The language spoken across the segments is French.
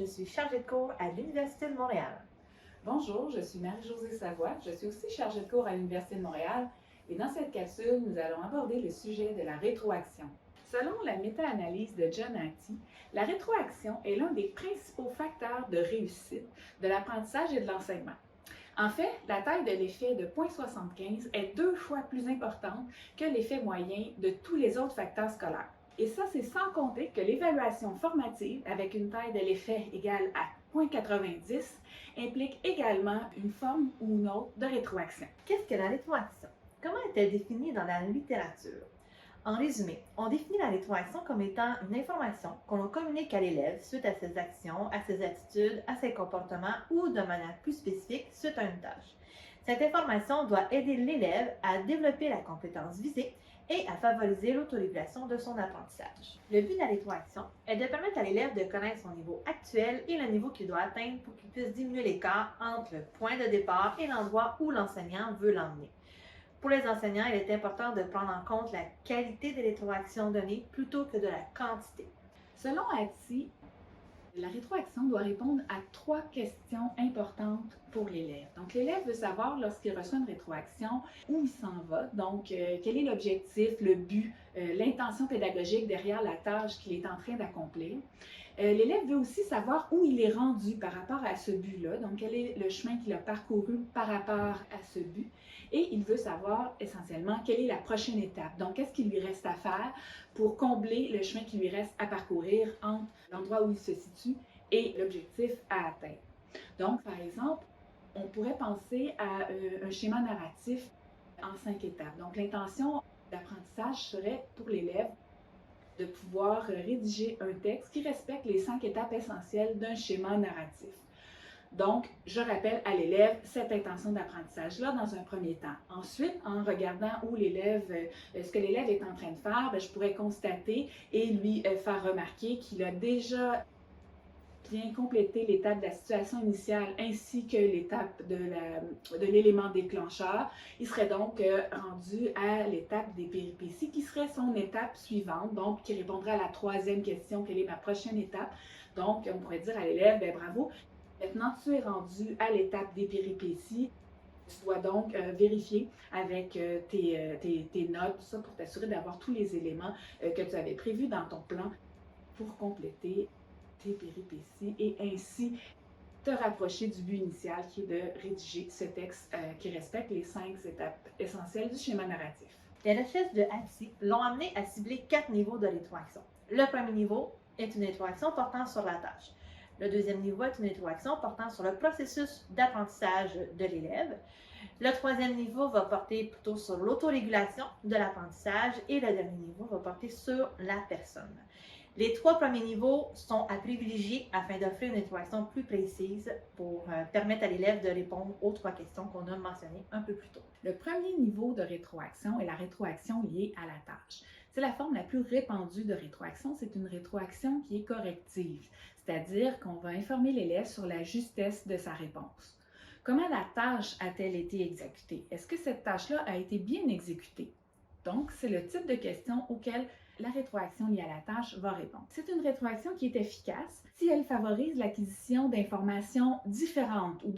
je suis chargée de cours à l'Université de Montréal. Bonjour, je suis Marie-Josée Savoie. Je suis aussi chargée de cours à l'Université de Montréal et dans cette capsule, nous allons aborder le sujet de la rétroaction. Selon la méta-analyse de John Hattie, la rétroaction est l'un des principaux facteurs de réussite de l'apprentissage et de l'enseignement. En fait, la taille de l'effet de 0,75 est 2 fois plus importante que l'effet moyen de tous les autres facteurs scolaires. Et ça, c'est sans compter que l'évaluation formative, avec une taille de l'effet égale à 0,90, implique également une forme ou une autre de rétroaction. Qu'est-ce que la rétroaction? Comment est-elle définie dans la littérature? En résumé, on définit la rétroaction comme étant une information qu'on communique à l'élève suite à ses actions, à ses attitudes, à ses comportements ou de manière plus spécifique suite à une tâche. Cette information doit aider l'élève à développer la compétence visée et à favoriser l'autorégulation de son apprentissage. Le but de la rétroaction est de permettre à l'élève de connaître son niveau actuel et le niveau qu'il doit atteindre pour qu'il puisse diminuer l'écart entre le point de départ et l'endroit où l'enseignant veut l'emmener. Pour les enseignants, il est important de prendre en compte la qualité des rétroactions données plutôt que de la quantité. Selon Hattie, la rétroaction doit répondre à 3 questions importantes pour l'élève. Donc, l'élève veut savoir, lorsqu'il reçoit une rétroaction, où il s'en va. Donc, quel est l'objectif, le but, l'intention pédagogique derrière la tâche qu'il est en train d'accomplir. L'élève veut aussi savoir où il est rendu par rapport à ce but-là. Donc, quel est le chemin qu'il a parcouru par rapport à ce but. Et il veut savoir essentiellement quelle est la prochaine étape. Donc, qu'est-ce qu'il lui reste à faire pour combler le chemin qui lui reste à parcourir entre l'endroit où il se situe et l'objectif à atteindre. Donc, par exemple, on pourrait penser à un schéma narratif en 5 étapes. Donc, l'intention d'apprentissage serait pour l'élève de pouvoir rédiger un texte qui respecte les 5 étapes essentielles d'un schéma narratif. Donc, je rappelle à l'élève cette intention d'apprentissage-là dans un premier temps. Ensuite, en regardant où ce que l'élève est en train de faire, je pourrais constater et lui faire remarquer qu'il a déjà bien complété l'étape de la situation initiale ainsi que l'étape de l'élément déclencheur. Il serait donc rendu à l'étape des péripéties qui serait son étape suivante, donc qui répondrait à la 3e question, quelle est ma prochaine étape. Donc, on pourrait dire à l'élève, bravo, maintenant tu es rendu à l'étape des péripéties. Tu dois donc vérifier avec tes notes, tout ça, pour t'assurer d'avoir tous les éléments que tu avais prévus dans ton plan pour compléter tes péripéties et ainsi te rapprocher du but initial qui est de rédiger ce texte qui respecte les 5 étapes essentielles du schéma narratif. Les recherches de Hattie l'ont amené à cibler 4 niveaux de rétroaction. Le premier niveau est une rétroaction portant sur la tâche. Le deuxième niveau est une rétroaction portant sur le processus d'apprentissage de l'élève. Le troisième niveau va porter plutôt sur l'autorégulation de l'apprentissage et le dernier niveau va porter sur la personne. Les 3 premiers niveaux sont à privilégier afin d'offrir une rétroaction plus précise pour permettre à l'élève de répondre aux 3 questions qu'on a mentionnées un peu plus tôt. Le premier niveau de rétroaction est la rétroaction liée à la tâche. C'est la forme la plus répandue de rétroaction. C'est une rétroaction qui est corrective, c'est-à-dire qu'on va informer l'élève sur la justesse de sa réponse. Comment la tâche a-t-elle été exécutée? Est-ce que cette tâche-là a été bien exécutée? Donc, c'est le type de question auquel la rétroaction liée à la tâche va répondre. C'est une rétroaction qui est efficace si elle favorise l'acquisition d'informations différentes ou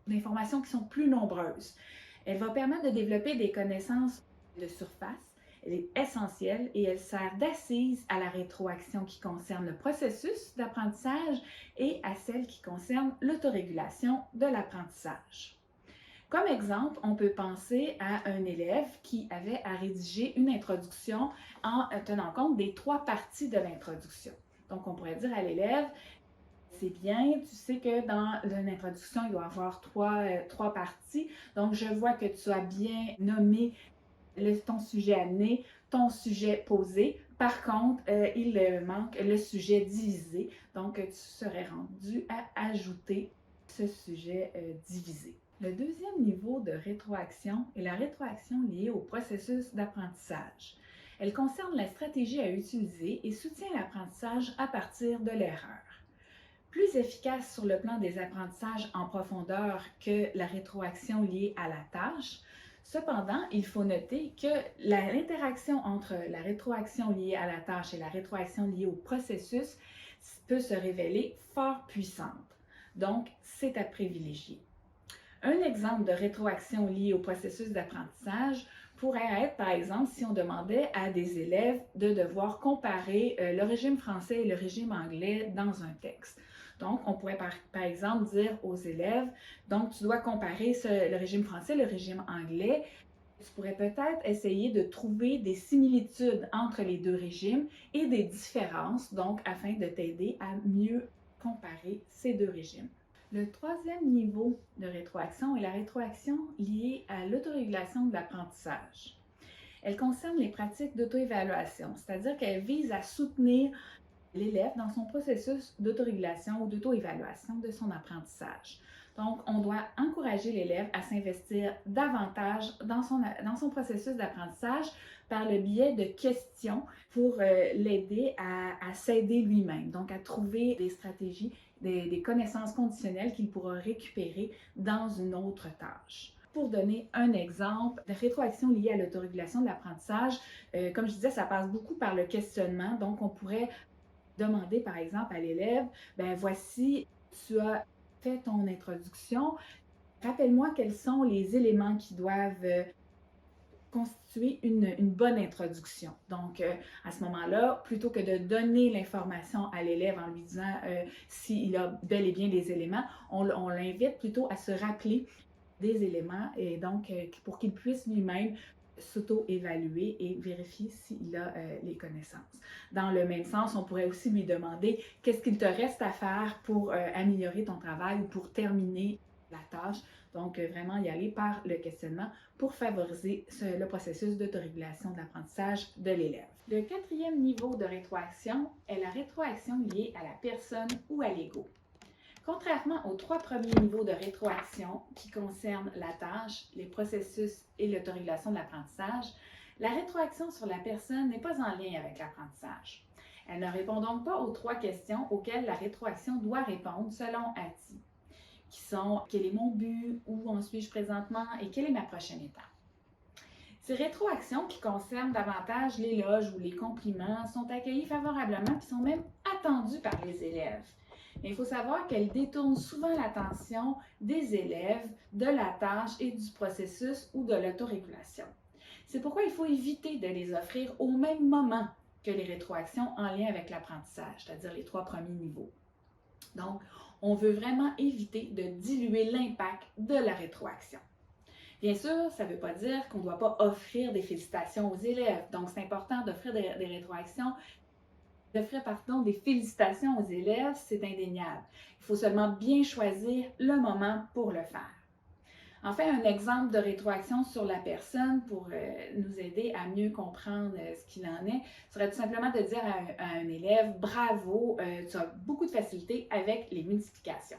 d'informations qui sont plus nombreuses. Elle va permettre de développer des connaissances de surface. Elle est essentielle et elle sert d'assise à la rétroaction qui concerne le processus d'apprentissage et à celle qui concerne l'autorégulation de l'apprentissage. Comme exemple, on peut penser à un élève qui avait à rédiger une introduction en tenant compte des 3 parties de l'introduction. Donc, on pourrait dire à l'élève, c'est bien, tu sais que dans l'introduction, il doit y avoir 3 parties. Donc, je vois que tu as bien nommé ton sujet amené, ton sujet posé. Par contre, il manque le sujet divisé. Donc, tu serais rendu à ajouter ce sujet divisé. Le deuxième niveau de rétroaction est la rétroaction liée au processus d'apprentissage. Elle concerne la stratégie à utiliser et soutient l'apprentissage à partir de l'erreur. Plus efficace sur le plan des apprentissages en profondeur que la rétroaction liée à la tâche, cependant, il faut noter que l'interaction entre la rétroaction liée à la tâche et la rétroaction liée au processus, peut se révéler fort puissante. Donc, c'est à privilégier. Un exemple de rétroaction liée au processus d'apprentissage pourrait être, par exemple, si on demandait à des élèves de devoir comparer le régime français et le régime anglais dans un texte. Donc, on pourrait par exemple dire aux élèves, donc tu dois comparer le régime français et le régime anglais. Tu pourrais peut-être essayer de trouver des similitudes entre les deux régimes et des différences, donc afin de t'aider à mieux comparer ces deux régimes. Le troisième niveau de rétroaction est la rétroaction liée à l'autorégulation de l'apprentissage. Elle concerne les pratiques d'auto-évaluation, c'est-à-dire qu'elle vise à soutenir l'élève dans son processus d'autorégulation ou d'auto-évaluation de son apprentissage. Donc, on doit encourager l'élève à s'investir davantage dans son processus d'apprentissage par le biais de questions pour l'aider à s'aider lui-même, donc à trouver des stratégies, des connaissances conditionnelles qu'il pourra récupérer dans une autre tâche. Pour donner un exemple de rétroaction liée à l'autorégulation de l'apprentissage, comme je disais, ça passe beaucoup par le questionnement, donc on pourrait demander par exemple à l'élève, ben voici, tu as fait ton introduction, rappelle-moi quels sont les éléments qui doivent constituer une bonne introduction. Donc, à ce moment-là, plutôt que de donner l'information à l'élève en lui disant s'il a bel et bien les éléments, on l'invite plutôt à se rappeler des éléments et donc pour qu'il puisse lui-même s'auto-évaluer et vérifier s'il a les connaissances. Dans le même sens, on pourrait aussi lui demander qu'est-ce qu'il te reste à faire pour améliorer ton travail ou pour terminer la tâche. Donc, vraiment y aller par le questionnement pour favoriser le processus d'autorégulation de l'apprentissage de l'élève. Le quatrième niveau de rétroaction est la rétroaction liée à la personne ou à l'ego. Contrairement aux trois premiers niveaux de rétroaction qui concernent la tâche, les processus et l'autorégulation de l'apprentissage, la rétroaction sur la personne n'est pas en lien avec l'apprentissage. Elle ne répond donc pas aux trois questions auxquelles la rétroaction doit répondre selon Hattie, qui sont « Quel est mon but? Où en suis-je présentement? Et quelle est ma prochaine étape? » Ces rétroactions qui concernent davantage l'éloge ou les compliments sont accueillies favorablement et sont même attendues par les élèves. Mais il faut savoir qu'elles détournent souvent l'attention des élèves de la tâche et du processus ou de l'autorégulation. C'est pourquoi il faut éviter de les offrir au même moment que les rétroactions en lien avec l'apprentissage, c'est-à-dire les trois premiers niveaux. Donc, on veut vraiment éviter de diluer l'impact de la rétroaction. Bien sûr, ça ne veut pas dire qu'on ne doit pas offrir des félicitations aux élèves. Donc, c'est important d'offrir des rétroactions, d'offrir des félicitations aux élèves, c'est indéniable. Il faut seulement bien choisir le moment pour le faire. Enfin, un exemple de rétroaction sur la personne pour nous aider à mieux comprendre ce qu'il en est serait tout simplement de dire à un élève « Bravo, tu as beaucoup de facilité avec les multiplications ».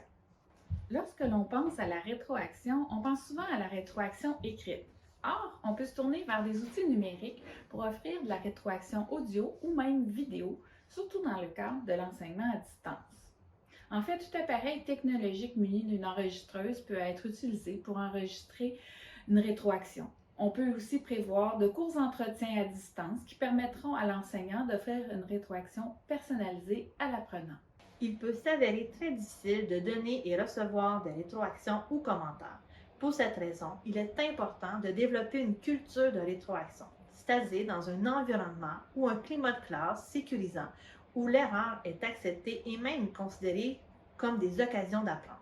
Lorsque l'on pense à la rétroaction, on pense souvent à la rétroaction écrite. Or, on peut se tourner vers des outils numériques pour offrir de la rétroaction audio ou même vidéo, surtout dans le cadre de l'enseignement à distance. En fait, tout appareil technologique muni d'une enregistreuse peut être utilisé pour enregistrer une rétroaction. On peut aussi prévoir de courts entretiens à distance qui permettront à l'enseignant d'offrir une rétroaction personnalisée à l'apprenant. Il peut s'avérer très difficile de donner et recevoir des rétroactions ou commentaires. Pour cette raison, il est important de développer une culture de rétroaction, c'est-à-dire dans un environnement ou un climat de classe sécurisant où l'erreur est acceptée et même considérée comme des occasions d'apprendre.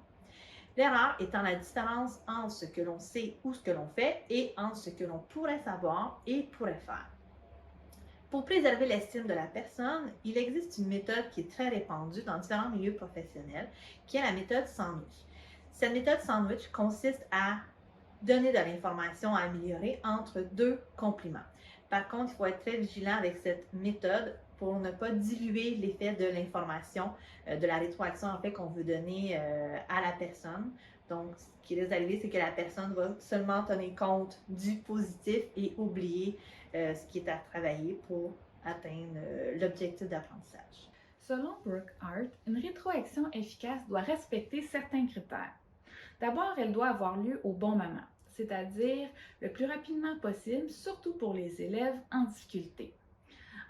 L'erreur étant la différence entre ce que l'on sait ou ce que l'on fait et entre ce que l'on pourrait savoir et pourrait faire. Pour préserver l'estime de la personne, il existe une méthode qui est très répandue dans différents milieux professionnels, qui est la méthode sandwich. Cette méthode sandwich consiste à donner de l'information à améliorer entre deux compliments. Par contre, il faut être très vigilant avec cette méthode pour ne pas diluer l'effet de l'information, de la rétroaction en fait qu'on veut donner à la personne. Donc, ce qui risque d'arriver, c'est que la personne va seulement tenir compte du positif et oublier ce qui est à travailler pour atteindre l'objectif d'apprentissage. Selon Brookhart, une rétroaction efficace doit respecter certains critères. D'abord, elle doit avoir lieu au bon moment, c'est-à-dire le plus rapidement possible, surtout pour les élèves en difficulté.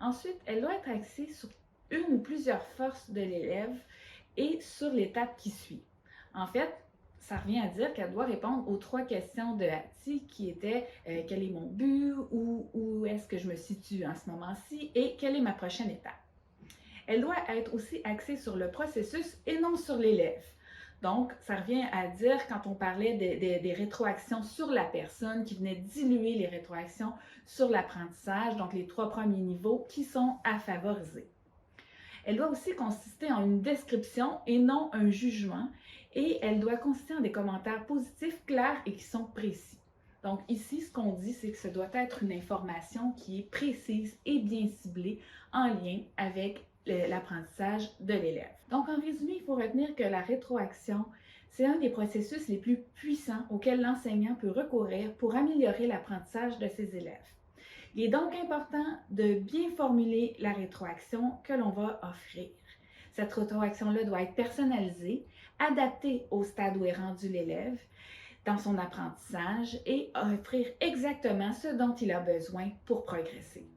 Ensuite, elle doit être axée sur une ou plusieurs forces de l'élève et sur l'étape qui suit. En fait, ça revient à dire qu'elle doit répondre aux 3 questions de Hattie qui étaient quel est mon but, où est-ce que je me situe en ce moment-ci et quelle est ma prochaine étape. Elle doit être aussi axée sur le processus et non sur l'élève. Donc, ça revient à dire quand on parlait des rétroactions sur la personne qui venaient diluer les rétroactions sur l'apprentissage, donc les 3 premiers niveaux qui sont à favoriser. Elle doit aussi consister en une description et non un jugement, et elle doit consister en des commentaires positifs, clairs et qui sont précis. Donc ici, ce qu'on dit, c'est que ce doit être une information qui est précise et bien ciblée en lien avec l'apprentissage de l'élève. Donc en résumé, il faut retenir que la rétroaction, c'est un des processus les plus puissants auxquels l'enseignant peut recourir pour améliorer l'apprentissage de ses élèves. Il est donc important de bien formuler la rétroaction que l'on va offrir. Cette rétroaction-là doit être personnalisée, adaptée au stade où est rendu l'élève dans son apprentissage et offrir exactement ce dont il a besoin pour progresser.